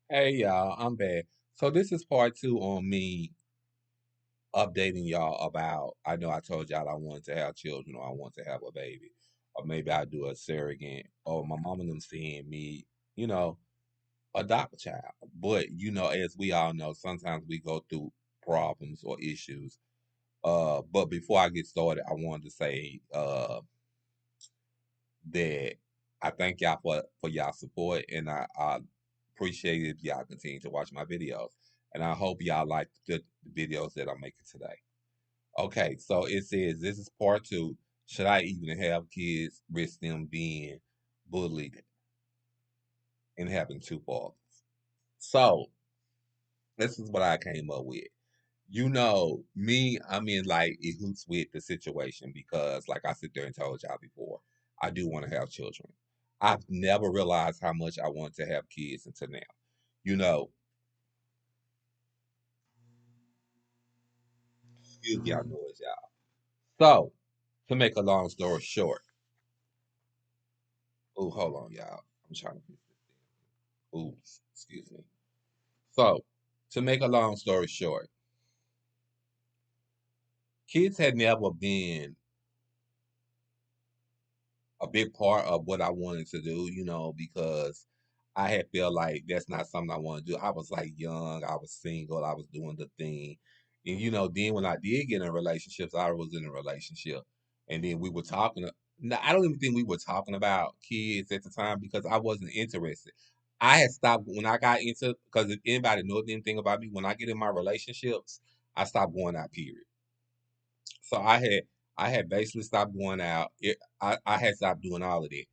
Hey y'all, I'm back. So this is part two on me updating y'all about I know I told y'all I wanted to have children or I want to have a baby. Or maybe I'll do a surrogate or my mom and them seeing me, you know, adopt a child. But as we all know, sometimes we go through problems or issues. But before I get started, I wanted to say that I thank y'all for y'all support, and I appreciate it if y'all continue to watch my videos. And I hope y'all like the videos that I'm making today. Okay, so it says this is part two. Should I even have kids? Risk them being bullied and having two fathers. So this is what I came up with. Me, I'm in like hoots with the situation because, like I sit there and told y'all before, I do want to have children. I've never realized how much I want to have kids until now. You know, excuse y'all noise, y'all. So, to make a long story short, oh, hold on, y'all. I'm trying to fix this thing. Oops, excuse me. So, to make a long story short, kids had never been a big part of what I wanted to do, because I had felt like that's not something I want to do. I was like young, I was single, I was doing the thing. And then when I did get in relationships, I was in a relationship. And then we were talking. No, I don't even think we were talking about kids at the time because I wasn't interested. I had stopped when I got into, because if anybody knows anything about me, when I get in my relationships, I stop going out, period. So I had basically stopped going out. I had stopped doing all of that.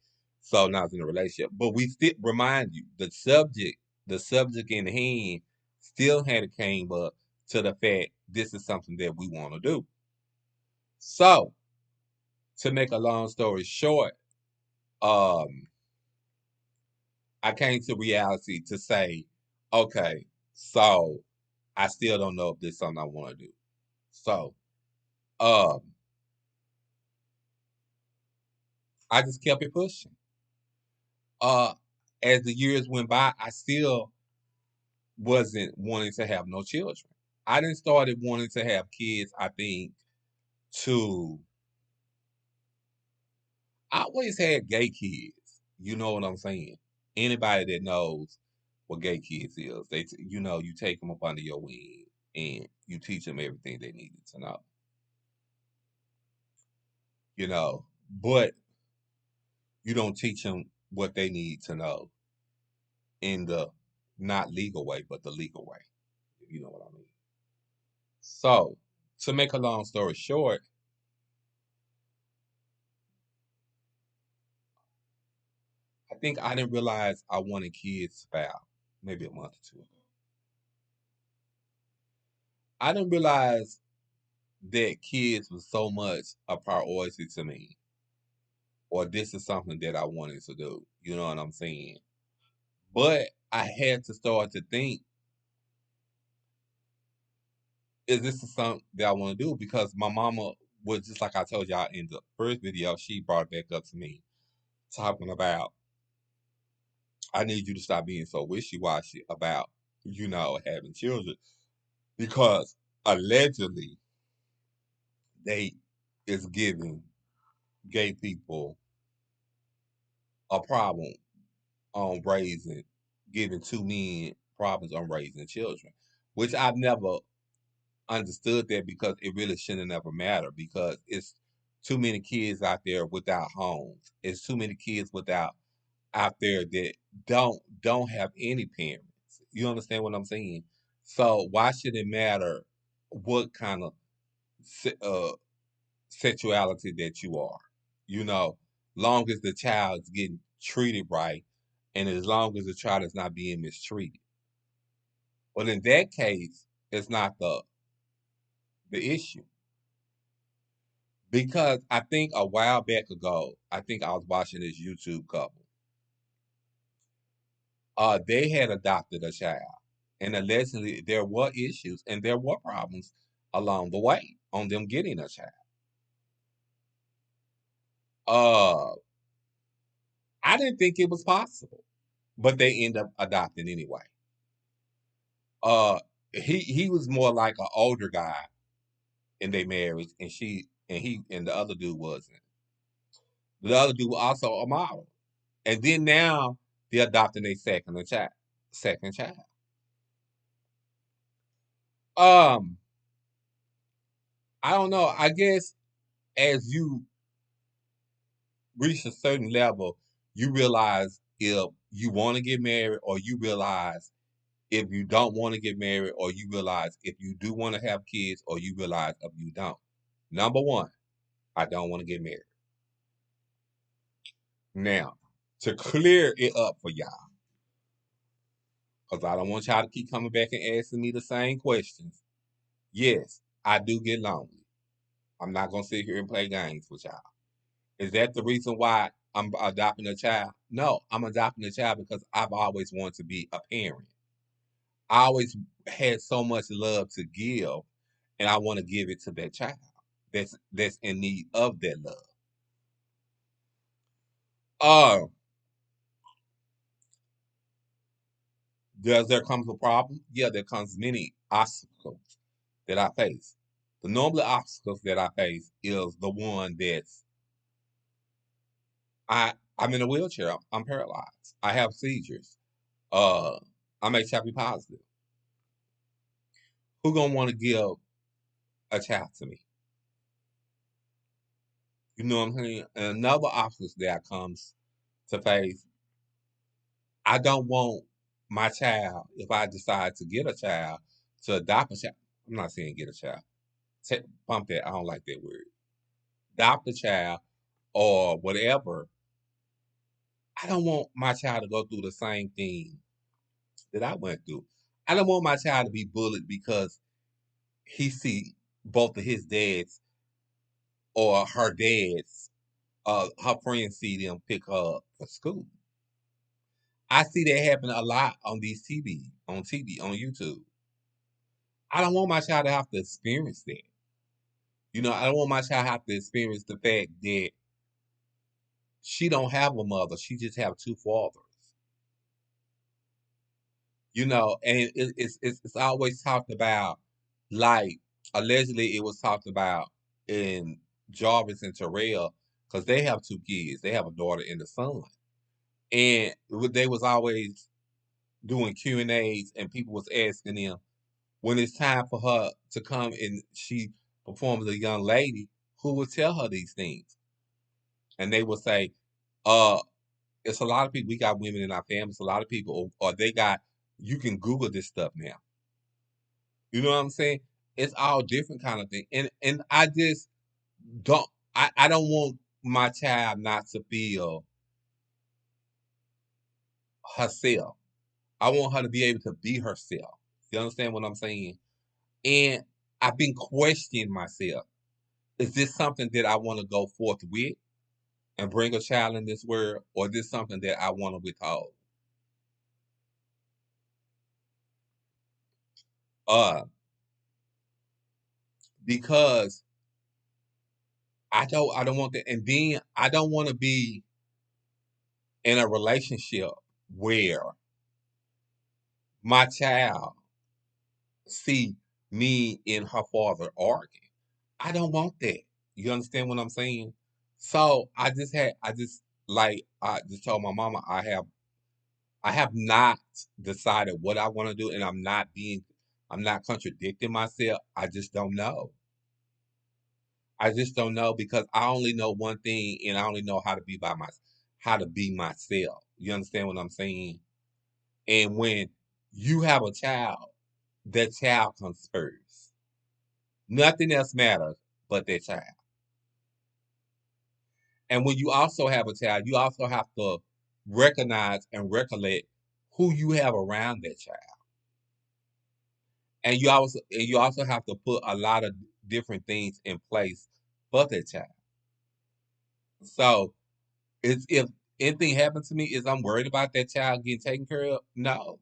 So now I was in a relationship. But we still remind you, the subject in hand still hadn't came up to the fact this is something that we want to do. So to make a long story short, um, I came to reality to say, okay, so I still don't know if this is something I want to do. So um I just kept it pushing. uh as the years went by, I still wasn't wanting to have no children. I didn't started wanting to have kids, I think, to I always had gay kids. You know what I'm saying? Anybody that knows what gay kids is, you take them up under your wing and you teach them everything they needed to know. But you don't teach them what they need to know in the not legal way, but the legal way. If you know what I mean. So, to make a long story short, I think I didn't realize I wanted kids about maybe a month or two ago. I didn't realize that kids was so much a priority to me, or this is something that I wanted to do. You know what I'm saying? But I had to start to think, is this something that I want to do? Because my mama was just like I told y'all in the first video, she brought it back up to me, talking about, I need you to stop being so wishy-washy about, having children. Because allegedly they is giving gay people a problem on raising, giving two men problems on raising children, which I've never understood that because it really shouldn't ever matter because it's too many kids out there without homes. It's too many kids without out there that don't have any parents. You understand what I'm saying? So why should it matter what kind of se- uh sexuality that you are? You know, long as the child's getting treated right and as long as the child is not being mistreated. Well, in that case, it's not the issue. Because I think a while back ago, I think I was watching this YouTube couple. They had adopted a child, and allegedly there were issues and there were problems along the way on them getting a child. Uh, I didn't think it was possible, but they end up adopting anyway. Uh, he was more like an older guy in their marriage, and the other dude wasn't. The other dude was also a model, and then now they're adopting a second child. Um, I don't know. I guess as you reach a certain level, you realize if you want to get married, or you realize if you don't want to get married, or you realize if you do want to have kids, or you realize if you don't. Number one, I don't want to get married. Now, to clear it up for y'all, because I don't want y'all to keep coming back and asking me the same questions. Yes, I do get lonely. I'm not going to sit here and play games with y'all. Is that the reason why I'm adopting a child? No, I'm adopting a child because I've always wanted to be a parent. I always had so much love to give, and I want to give it to that child that's in need of that love. Uh, does there comes a problem? Yeah, there comes many obstacles that I face. The normal obstacles that I face is the one that's I'm in a wheelchair. I'm paralyzed. I have seizures. Uh, I'm HIV positive. Who gonna want to give a child to me? You know what I'm saying? And another obstacle that comes to face. I don't want my child, if I decide to get a child, to adopt a child. I'm not saying get a child. Bump that. I don't like that word. Adopt a child or whatever. I don't want my child to go through the same thing that I went through. I don't want my child to be bullied because he see both of his dads or her dads, her friends see them pick her up for school. I see that happen a lot on these TV, on YouTube. I don't want my child to have to experience that. I don't want my child to have to experience the fact that she don't have a mother. She just have two fathers. And it's always talked about, like, allegedly it was talked about in Jarvis and Terrell, because they have two kids. They have a daughter and a son, and they was always doing Q&As, and people was asking them when it's time for her to come and she performs a young lady, who would tell her these things, and they would say, uh it's a lot of people. We got women in our families. A lot of people, or they got. You can Google this stuff now. You know what I'm saying? It's all different kind of thing. And I just don't. I don't want my child not to feel herself. I want her to be able to be herself. You understand what I'm saying? And I've been questioning myself. Is this something that I want to go forth with and bring a child in this world, or is this something that I want to withhold? Uh, because I don't want that, and then I don't want to be in a relationship where my child see me and her father arguing. I don't want that. You understand what I'm saying? So I just told my mama I have not decided what I want to do, and I'm not contradicting myself. I just don't know. I just don't know, because I only know one thing, and I only know how to be myself. You understand what I'm saying? And when you have a child, that child comes first. Nothing else matters but that child. And when you also have a child, you also have to recognize and recollect who you have around that child. And you also have to put a lot of different things in place for that child. So if anything happens to me, is I'm worried about that child getting taken care of? No.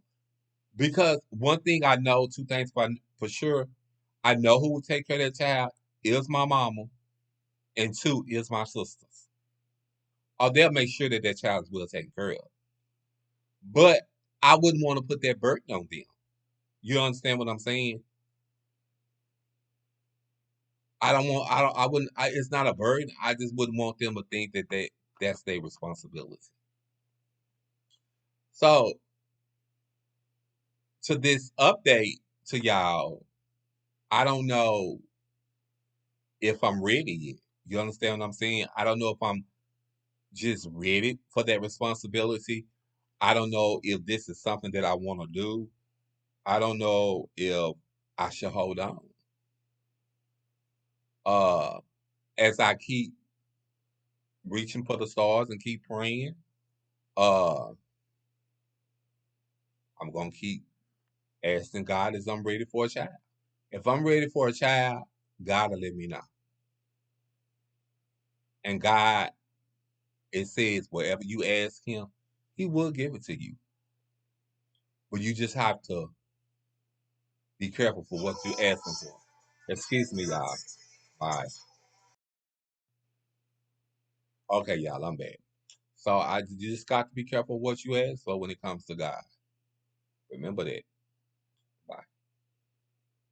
Because one thing I know, two things for sure, I know who will take care of that child is my mama, and two is my sisters. Or they'll make sure that child is well taken care of. But I wouldn't want to put that burden on them. You understand what I'm saying? I wouldn't, it's not a burden. I just wouldn't want them to think that that's their responsibility. So, to this update to y'all, I don't know if I'm ready yet. You understand what I'm saying? I don't know if I'm just ready for that responsibility. I don't know if this is something that I want to do. I don't know if I should hold on. Uh, as I keep reaching for the stars and keep praying, uh, I'm gonna keep asking God as I'm ready for a child. If I'm ready for a child, God will let me know. And God, it says, whatever you ask Him, He will give it to you. But you just have to be careful for what you're asking for. Excuse me, y'all. All right. Okay, y'all, I'm back. So you just got to be careful what you ask for when it comes to God. Remember that.